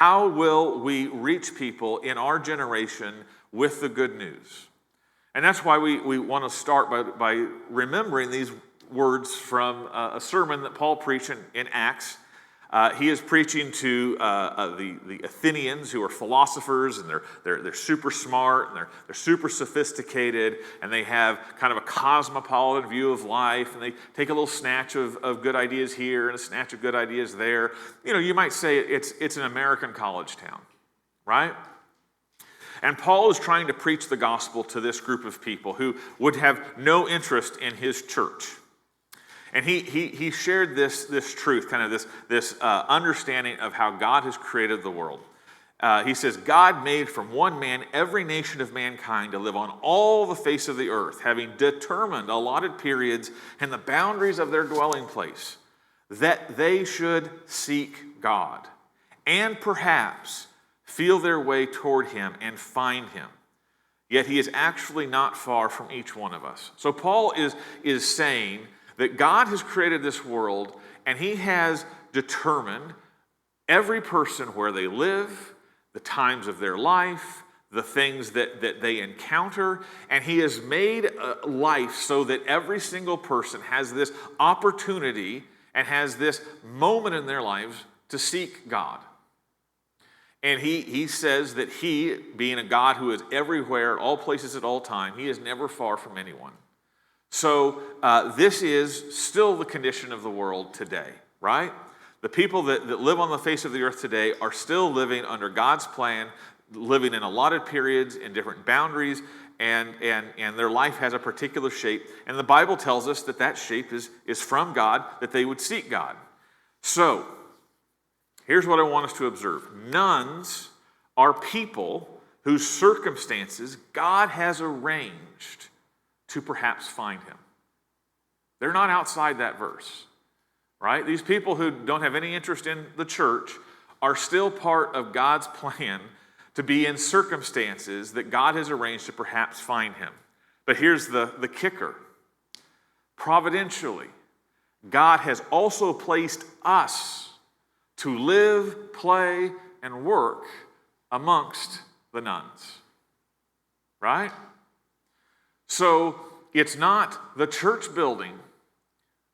how will we reach people in our generation with the good news? And that's why we want to start by remembering these words from a sermon that Paul preached in Acts. He is preaching to the Athenians, who are philosophers, and they're super smart, and they're super sophisticated, and they have kind of a cosmopolitan view of life, and they take a little snatch of good ideas here and a snatch of good ideas there. You know, you might say it's an American college town, right? And Paul is trying to preach the gospel to this group of people who would have no interest in his church. And he shared this truth, kind of this understanding of how God has created the world. He says, God made from one man every nation of mankind to live on all the face of the earth, having determined allotted periods and the boundaries of their dwelling place, that they should seek God, and perhaps feel their way toward him and find him. Yet he is actually not far from each one of us. So Paul is saying that God has created this world, and he has determined every person where they live, the times of their life, the things that they encounter, and he has made life so that every single person has this opportunity and has this moment in their lives to seek God. And he says that he, being a God who is everywhere, at all places, at all time, he is never far from anyone. So this is still the condition of the world today, right? The people that live on the face of the earth today are still living under God's plan, living in allotted periods, in different boundaries, and their life has a particular shape. And the Bible tells us that shape is from God, that they would seek God. So here's what I want us to observe. Nuns are people whose circumstances God has arranged to perhaps find him. They're not outside that verse, right? These people who don't have any interest in the church are still part of God's plan to be in circumstances that God has arranged to perhaps find him. But here's the kicker. Providentially, God has also placed us to live, play, and work amongst the nuns, right? So it's not the church building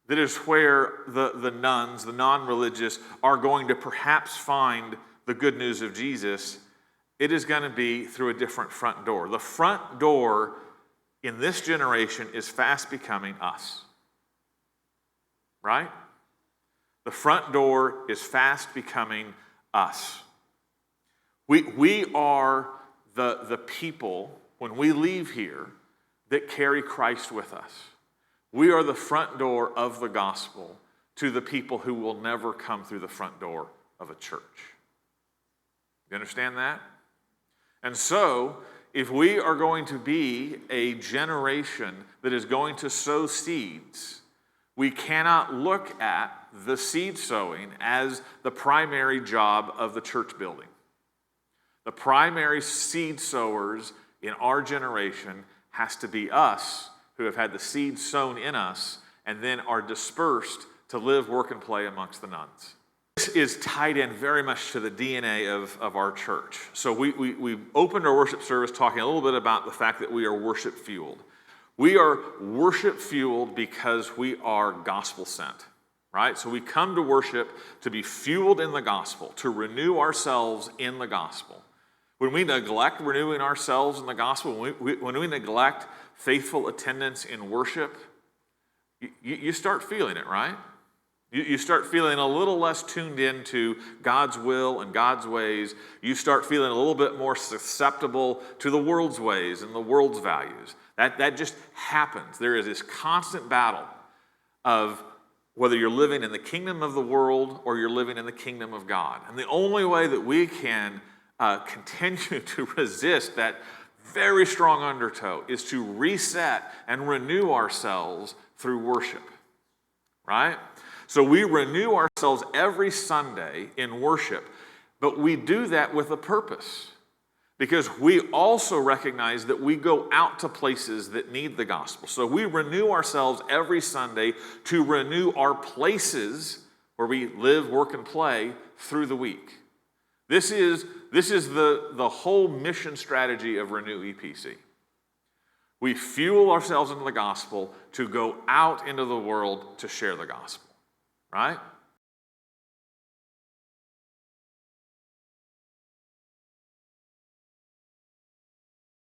that is where the nuns, the non-religious, are going to perhaps find the good news of Jesus. It is going to be through a different front door. The front door in this generation is fast becoming us, right? The front door is fast becoming us. We are the people, when we leave here, that carry Christ with us. We are the front door of the gospel to the people who will never come through the front door of a church. You understand that? And so, if we are going to be a generation that is going to sow seeds, we cannot look at the seed sowing as the primary job of the church building. The primary seed sowers in our generation has to be us, who have had the seed sown in us and then are dispersed to live, work, and play amongst the nuns. This is tied in very much to the DNA of our church. So we opened our worship service talking a little bit about the fact that we are worship-fueled. We are worship-fueled because we are gospel-sent, right? So we come to worship to be fueled in the gospel, to renew ourselves in the gospel. When we neglect renewing ourselves in the gospel, when we neglect faithful attendance in worship, you start feeling it, right? You start feeling a little less tuned into God's will and God's ways. You start feeling a little bit more susceptible to the world's ways and the world's values. That just happens. There is this constant battle of whether you're living in the kingdom of the world or you're living in the kingdom of God. And the only way that we can continue to resist that very strong undertow is to reset and renew ourselves through worship, right? So we renew ourselves every Sunday in worship, but we do that with a purpose, because we also recognize that we go out to places that need the gospel. So we renew ourselves every Sunday to renew our places where we live, work, and play through the week. This is the whole mission strategy of Renew EPC. We fuel ourselves into the gospel to go out into the world to share the gospel, right?